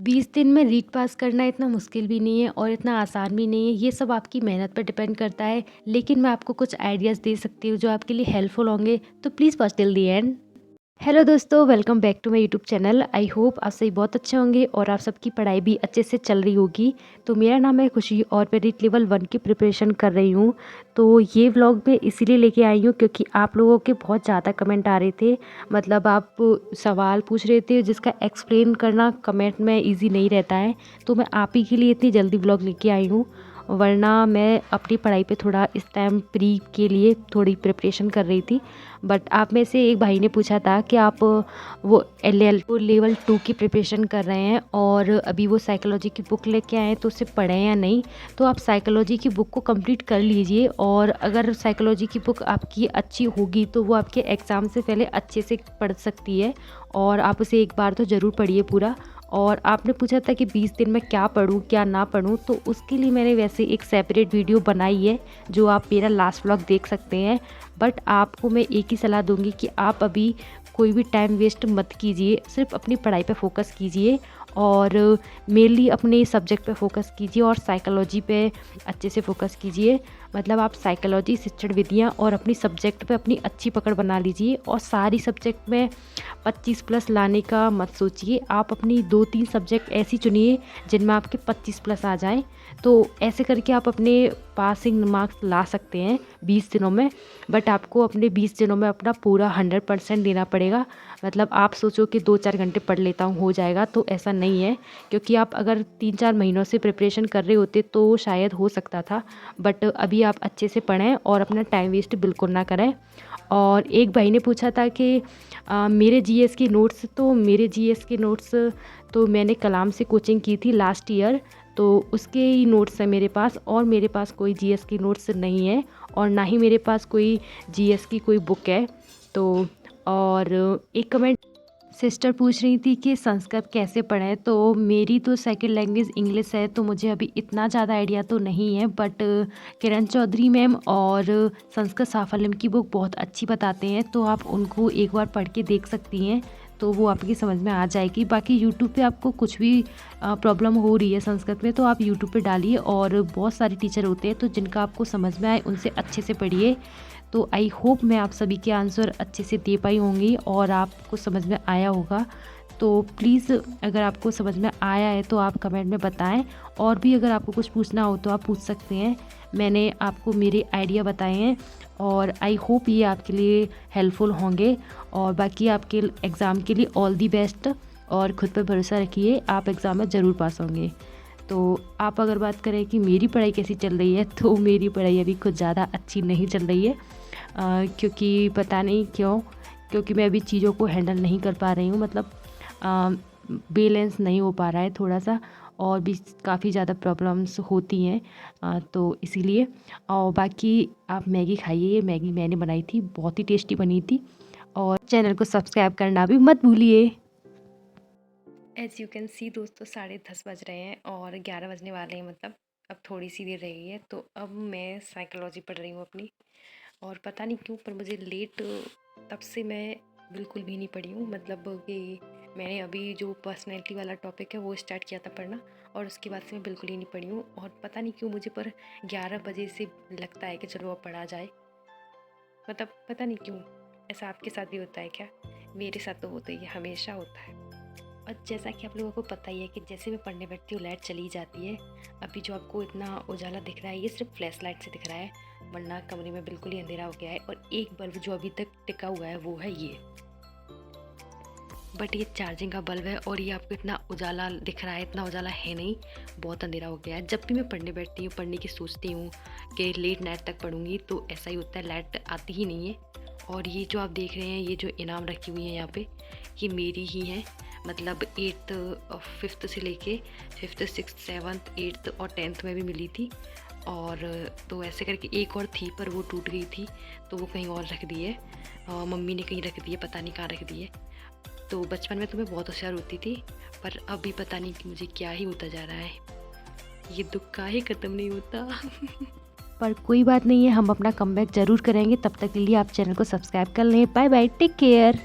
20 दिन में रीट पास करना इतना मुश्किल भी नहीं है और इतना आसान भी नहीं है। ये सब आपकी मेहनत पर डिपेंड करता है। लेकिन मैं आपको कुछ आइडियाज़ दे सकती हूँ जो आपके लिए हेल्पफुल होंगे। तो please watch till the end. Hello दोस्तों, welcome back to my YouTube channel. I hope आप सभी बहुत अच्छे होंगे और आप सबकी पढ़ाई भी अच्छे से चल रही होगी। तो मेरा नाम है खुशी और मैं रीट लेवल 1 की प्रिपरेशन कर रही हूँ। तो ये व्लॉग मैं इसीलिए लेके आई हूँ क्योंकि आप लोगों के बहुत ज़्यादा कमेंट आ रहे थे। मतलब आप सवाल पूछ रहे थे जिसका एक्सप्लेन करना कमेंट में ईजी नहीं रहता है। तो मैं आप ही के लिए इतनी जल्दी व्लॉग लेके आई हूँ, वरना मैं अपनी पढ़ाई पे थोड़ा इस टाइम प्री के लिए थोड़ी प्रिपरेशन कर रही थी। बट आप में से एक भाई ने पूछा था कि आप वो लेवल 2 की प्रिपरेशन कर रहे हैं और अभी वो साइकोलॉजी की बुक लेके आए हैं तो उसे पढ़ें या नहीं। तो आप साइकोलॉजी की बुक को कंप्लीट कर लीजिए और अगर साइकोलॉजी की बुक आपकी अच्छी होगी तो वो आपके एग्ज़ाम से पहले अच्छे से पढ़ सकती है और आप उसे एक बार तो ज़रूर पढ़िए पूरा। और आपने पूछा था कि 20 दिन में क्या पढूं क्या ना पढूं, तो उसके लिए मैंने वैसे एक सेपरेट वीडियो बनाई है जो आप मेरा लास्ट व्लॉग देख सकते हैं। बट आपको मैं एक ही सलाह दूंगी कि आप अभी कोई भी टाइम वेस्ट मत कीजिए, सिर्फ अपनी पढ़ाई पे फोकस कीजिए और मेनली अपने सब्जेक्ट पे फोकस कीजिए और साइकोलॉजी पे अच्छे से फोकस कीजिए। मतलब आप साइकोलॉजी, शिक्षण विधियाँ और अपनी सब्जेक्ट पे अपनी अच्छी पकड़ बना लीजिए और सारी सब्जेक्ट में 25 प्लस लाने का मत सोचिए। आप अपनी 2-3 सब्जेक्ट ऐसी चुनिए जिनमें आपके 25 प्लस आ जाएं। तो ऐसे करके आप अपने पासिंग मार्क्स ला सकते हैं 20 दिनों में। बट आपको अपने 20 दिनों में अपना पूरा 100% देना पड़ेगा। मतलब आप सोचो कि 2-4 घंटे पढ़ लेता हूँ हो जाएगा, तो ऐसा नहीं है। क्योंकि आप अगर 3-4 महीनों से प्रिपरेशन कर रहे होते तो शायद हो सकता था। बट अभी आप अच्छे से पढ़ें और अपना टाइम वेस्ट बिल्कुल ना करें। और एक भाई ने पूछा था कि मेरे जीएस के नोट्स, तो मेरे जीएस के नोट्स तो मैंने कलाम से कोचिंग की थी लास्ट ईयर, तो उसके ही नोट्स हैं मेरे पास और मेरे पास कोई जीएस की नोट्स नहीं है और ना ही मेरे पास कोई जीएस की कोई बुक है। तो और एक कमेंट सिस्टर पूछ रही थी कि संस्कृत कैसे पढ़ें। तो मेरी तो सेकंड लैंग्वेज इंग्लिश है तो मुझे अभी इतना ज़्यादा आइडिया तो नहीं है। बट किरण चौधरी मैम और संस्कृत साफल्यम की बुक बहुत अच्छी बताते हैं, तो आप उनको एक बार पढ़ के देख सकती हैं तो वो आपकी समझ में आ जाएगी। बाकी यूट्यूब पे आपको कुछ भी प्रॉब्लम हो रही है संस्कृत में तो आप यूट्यूब पे डालिए और बहुत सारे टीचर होते हैं तो जिनका आपको समझ में आए उनसे अच्छे से पढ़िए। तो आई होप मैं आप सभी के आंसर अच्छे से दे पाई होंगी और आपको समझ में आया होगा। तो प्लीज़ अगर आपको समझ में आया है तो आप कमेंट में बताएं और भी अगर आपको कुछ पूछना हो तो आप पूछ सकते हैं। मैंने आपको मेरे आइडिया बताए हैं और आई होप ये आपके लिए हेल्पफुल होंगे। और बाकी आपके एग्ज़ाम के लिए ऑल दी बेस्ट और ख़ुद पर भरोसा रखिए, आप एग्ज़ाम में ज़रूर पास होंगे। तो आप अगर बात करें कि मेरी पढ़ाई कैसी चल रही है, तो मेरी पढ़ाई अभी कुछ ज़्यादा अच्छी नहीं चल रही है। क्योंकि पता नहीं क्यों, क्योंकि मैं अभी चीज़ों को हैंडल नहीं कर पा रही हूँ। मतलब बैलेंस नहीं हो पा रहा है थोड़ा सा और भी काफ़ी ज़्यादा प्रॉब्लम्स होती हैं, तो इसीलिए। और बाकी आप मैगी खाइए, ये मैगी मैंने बनाई थी, बहुत ही टेस्टी बनी थी। और चैनल को सब्सक्राइब करना भी मत भूलिए। एज़ यू कैन सी दोस्तों 10:30 बज रहे हैं और 11 बजने वाले हैं। मतलब अब थोड़ी सी देर रही है। तो अब मैं साइकोलॉजी पढ़ रही हूँ अपनी, और पता नहीं क्यों पर मुझे लेट, तब से मैं बिल्कुल भी नहीं पढ़ी हूँ। मतलब कि मैंने अभी जो पर्सनैलिटी वाला टॉपिक है वो स्टार्ट किया था पढ़ना और उसके बाद से मैं बिल्कुल ही नहीं पढ़ी हूँ। और पता नहीं क्यों मुझे पर 11 बजे से लगता है कि चलो अब पढ़ा जाए। मतलब पता नहीं क्यों, ऐसा आपके साथ भी होता है क्या? मेरे साथ तो होता ही है, हमेशा होता है। और जैसा कि आप लोगों को पता ही है कि जैसे मैं पढ़ने बैठती हूँ लाइट चली जाती है। अभी जो आपको इतना उजाला दिख रहा है ये सिर्फ फ्लैश लाइट से दिख रहा है, वरना कमरे में बिल्कुल ही अंधेरा हो गया है। और एक बल्ब जो अभी तक टिका हुआ है वो है ये, बट ये चार्जिंग का बल्ब है और ये आपको इतना उजाला दिख रहा है, इतना उजाला है नहीं, बहुत अंधेरा हो गया है। जब भी मैं पढ़ने बैठती हूँ, पढ़ने की सोचती हूँ कि लेट नाइट तक पढ़ूंगी, तो ऐसा ही होता है, लाइट आती ही नहीं है। और ये जो आप देख रहे हैं, ये जो इनाम रखी हुई है यहाँ पे, ये मेरी ही है। मतलब 8th और 5th से लेके 5th 6th 7th 8th और 10th में भी मिली थी। और तो ऐसे करके एक और थी पर वो टूट गई थी, तो वो कहीं और रख दी है, मम्मी ने कहीं रख दी है, पता नहीं कहाँ रख दी है। तो बचपन में तो मैं बहुत होशियार होती थी, पर अभी पता नहीं कि मुझे क्या ही होता जा रहा है, ये दुख का ही ख़त्म नहीं होता। पर कोई बात नहीं है, हम अपना कमबैक ज़रूर करेंगे। तब तक के लिए आप चैनल को सब्सक्राइब कर लें। Bye bye, take care.